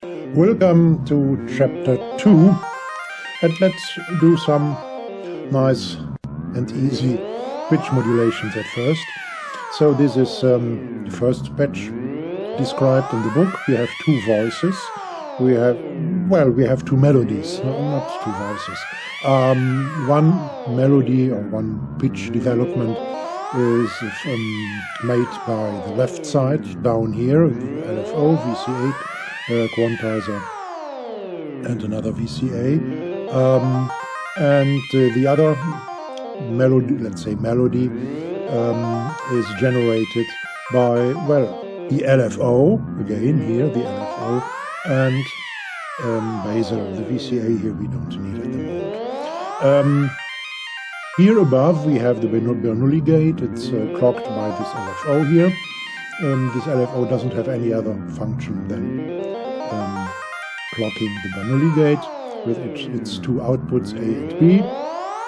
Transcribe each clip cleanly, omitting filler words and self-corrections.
Welcome to chapter 2, and let's do some nice and easy pitch modulations at first. So this is the first patch described in the book. We have two voices. We have two melodies, not two voices. One melody or one pitch development is made by the left side down here, the LFO, VCA, quantizer, and another VCA, and the other melody, let's say melody, is generated by, the LFO, again here, the LFO, and basal, the VCA here we don't need at the moment. Here above we have the Bernoulli gate. It's clocked by this LFO here. This LFO doesn't have any other function than clocking the Bernoulli gate with its two outputs A and B.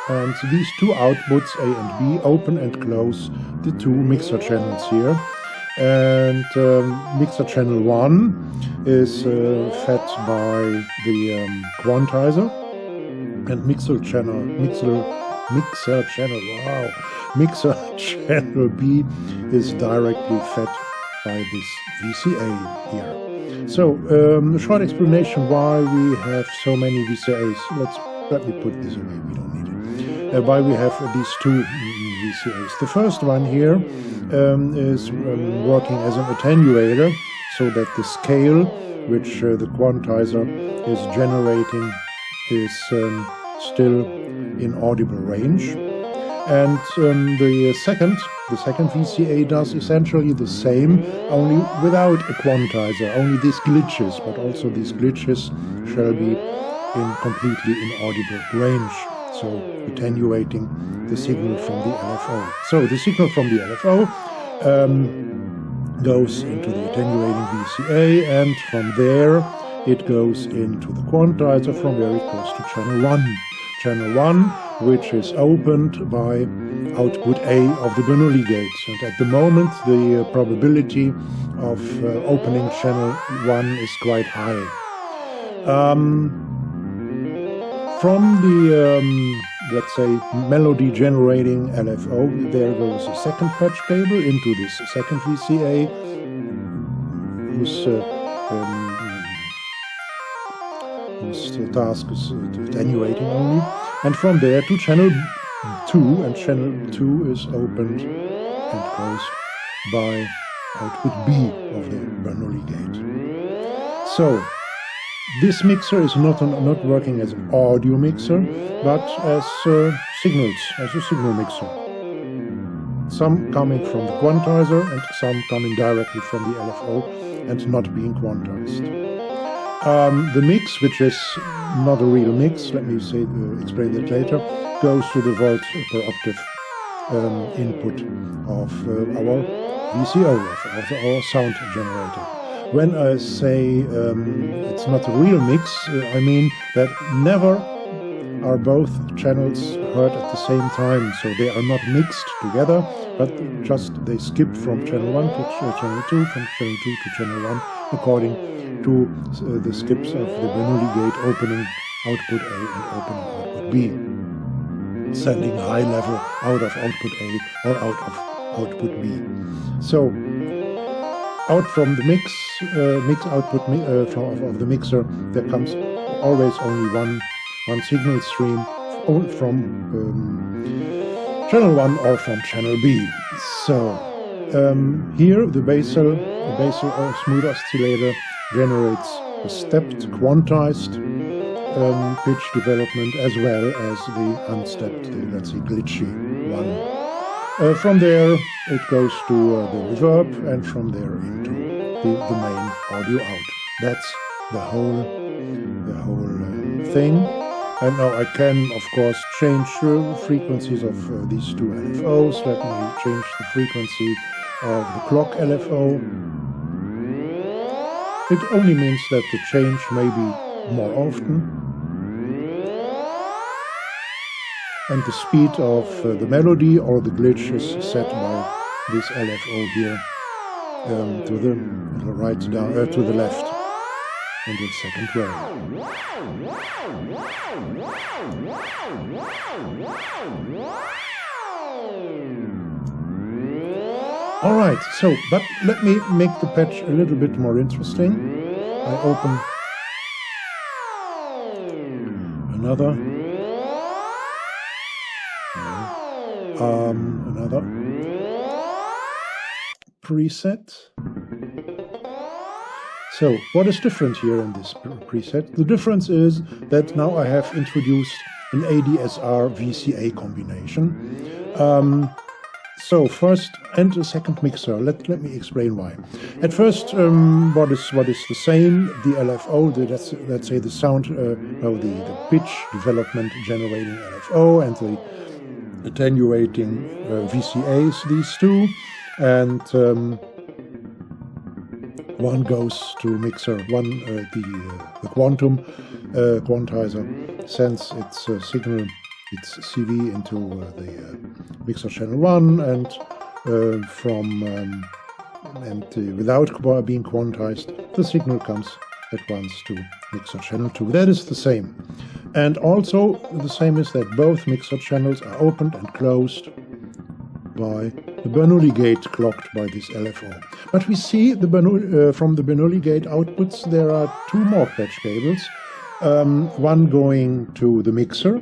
And these two outputs A and B open and close the two mixer channels here. And mixer channel 1 is fed by the quantizer, and mixer channel B is directly fed by this VCA here. So a short explanation why we have so many VCAs. Let me put this away, we don't need it. Why we have these two VCAs. The first one here is working as an attenuator, so that the scale which the quantizer is generating is still in audible range. And the second VCA does essentially the same, only without a quantizer, only these glitches, but also these glitches shall be in completely inaudible range, so attenuating the signal from the LFO. So the signal from the LFO goes into the attenuating VCA, and from there it goes into the quantizer, from where it goes to channel 1. Channel 1, which is opened by output A of the Bernoulli gate. And at the moment the probability of opening channel 1 is quite high. From the, let's say, melody generating LFO, there goes a second patch cable into this second VCA, whose task is attenuating only, and from there to channel 2, and channel 2 is opened and closed by output B of the Bernoulli gate. So this mixer is not working as an audio mixer, but as signals, as a signal mixer. Some coming from the quantizer and some coming directly from the LFO and not being quantized. The mix, which is not a real mix, let me explain that later, goes to the volt per octave input of our VCO, of our sound generator. When I say it's not a real mix, I mean that never are both channels heard at the same time, so they are not mixed together, but just they skip from channel 1 to channel 2, from channel 2 to channel 1, according to the skips of the Bernoulli gate, opening output A and opening output B, sending high level out of output A or out of output B. So out from the mix output of the mixer, there comes always only one signal stream from channel 1 or from channel B. So here the basal or smooth oscillator generates a stepped quantized pitch development, as well as the unstepped, let's say glitchy one. From there it goes to the reverb, and from there into the main audio out. That's the whole thing. And now I can, of course, change frequencies of these two LFOs. Let me change the frequency of the clock LFO. It only means that the change may be more often. And the speed of the melody or the glitch is set by this LFO here to the right down to the left. in the second row. Alright, so, but let me make the patch a little bit more interesting. I open another preset. So, what is different here in this preset? The difference is that now I have introduced an ADSR VCA combination. So first and a second mixer. Let me explain why. At first, what is the same? The LFO, let's say the sound, the pitch development generating LFO and the attenuating VCAs. These two, and one goes to mixer. One the quantizer sends its signal, its CV into the mixer channel 1, and without being quantized, the signal comes at once to mixer channel 2. That is the same. And also the same is that both mixer channels are opened and closed by the Bernoulli gate clocked by this LFO. But we see from the Bernoulli gate outputs there are two more patch cables, one going to the mixer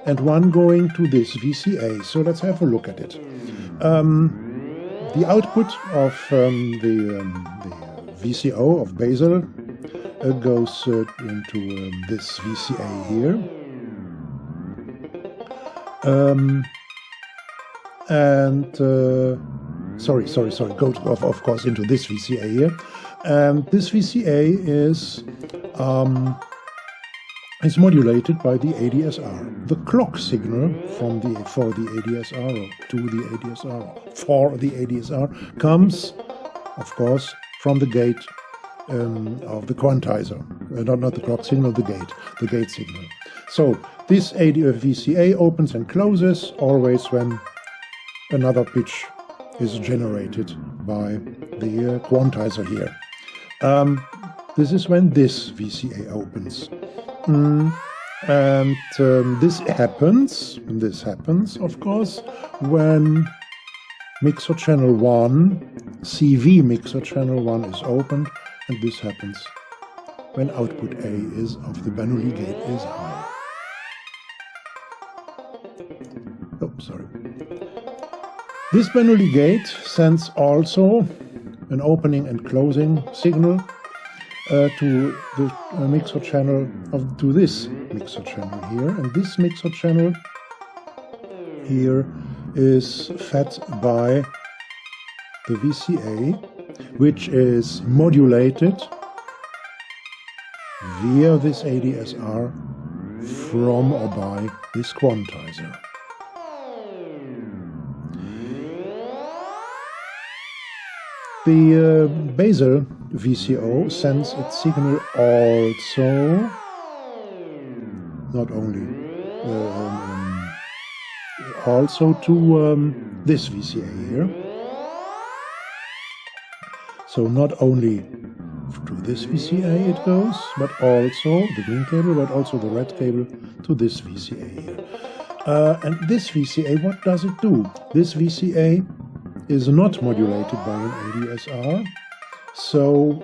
and one going to this VCA. So let's have a look at it. The output of the VCO of Basel goes into this VCA here. Goes of course into this VCA here. And this VCA is modulated by the ADSR. The clock signal for the ADSR comes, of course, from the gate of the quantizer. Not the clock signal, the gate signal. So this VCA opens and closes always when another pitch is generated by the quantizer here. This is when this VCA opens. This happens, of course, when mixer channel 1, CV mixer channel 1 is opened, and this happens when output A of the Bernoulli gate is high. Oh, sorry. This Bernoulli gate sends also an opening and closing signal to the mixer channel to this mixer channel here, and this mixer channel here is fed by the VCA, which is modulated via this ADSR from or by this quantizer. The Basel VCO sends its signal also, not only, also to this VCA here. So not only to this VCA it goes, but also the green cable, but also the red cable to this VCA here. And this VCA, what does it do? This VCA is not modulated by an ADSR, so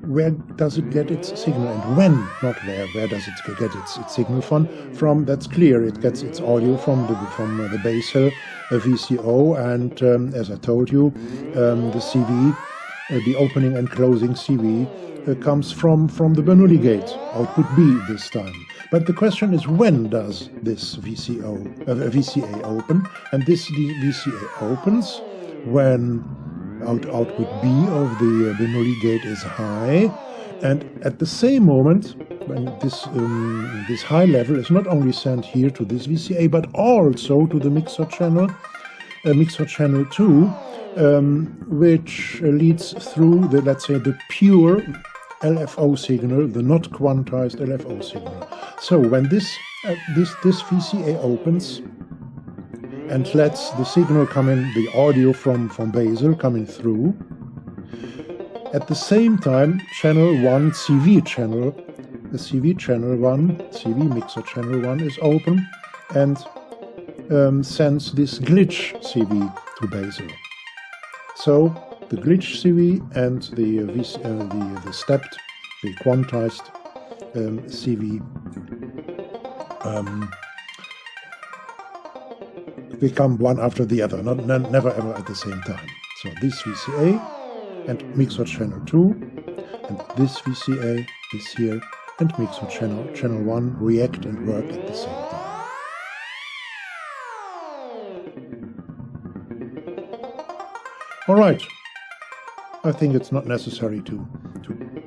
where does it get its signal, and when, not where does it get its signal from? That's clear. It gets its audio from the Basel VCO, and as I told you, the CV, the opening and closing CV, comes from the Bernoulli gate, output B this time. But the question is, when does this VCA open? And this VCA opens when output B of the Bernoulli gate is high, and at the same moment when this high level is not only sent here to this VCA but also to the mixer channel 2, which leads through the, let's say, the pure LFO signal, the not quantized LFO signal. So when this VCA opens and lets the signal come in, the audio from Basel coming through, At the same time, channel 1 CV channel, the CV channel 1, CV mixer channel 1 is open and sends this glitch CV to Basel. So the glitch CV and the stepped, the quantized CV become one after the other, never ever at the same time. So this VCA and mixer channel 2, and this VCA, this here, and mixer channel 1 react and work at the same time. Alright, I think it's not necessary to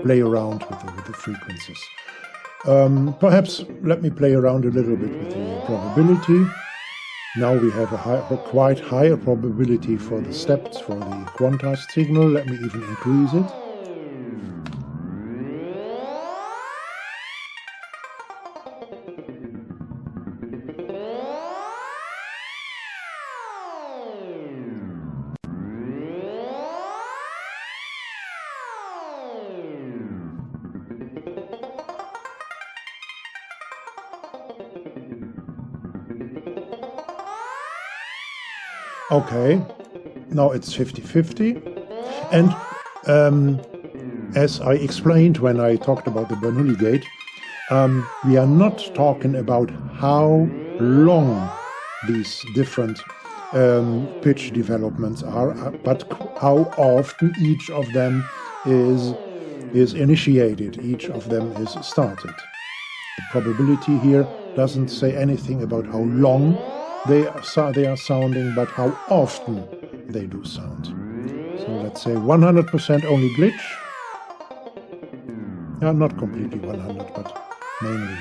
play around with the frequencies. Perhaps let me play around a little bit with the probability. Now we have a quite higher probability for the steps, for the quantized signal. Let me even increase it. Okay, now it's 50-50, and as I explained when I talked about the Bernoulli gate, we are not talking about how long these different pitch developments are, but how often each of them is initiated, each of them is started. The probability here doesn't say anything about how long they are sounding, but how often they do sound. So let's say 100% only glitch. Not completely 100, but mainly.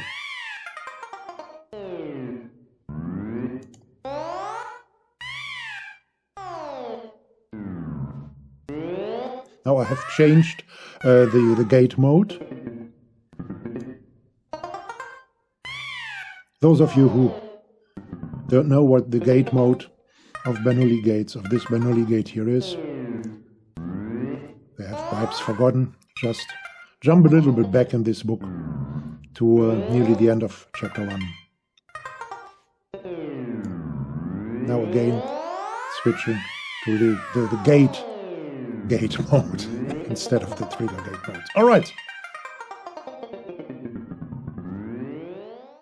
Now I have changed the gate mode. Those of you who don't know what the gate mode of Bernoulli gates, of this Bernoulli gate here is, they have perhaps forgotten. Just jump a little bit back in this book to nearly the end of chapter 1. Now again, switching to the gate mode instead of the trigger gate mode. All right.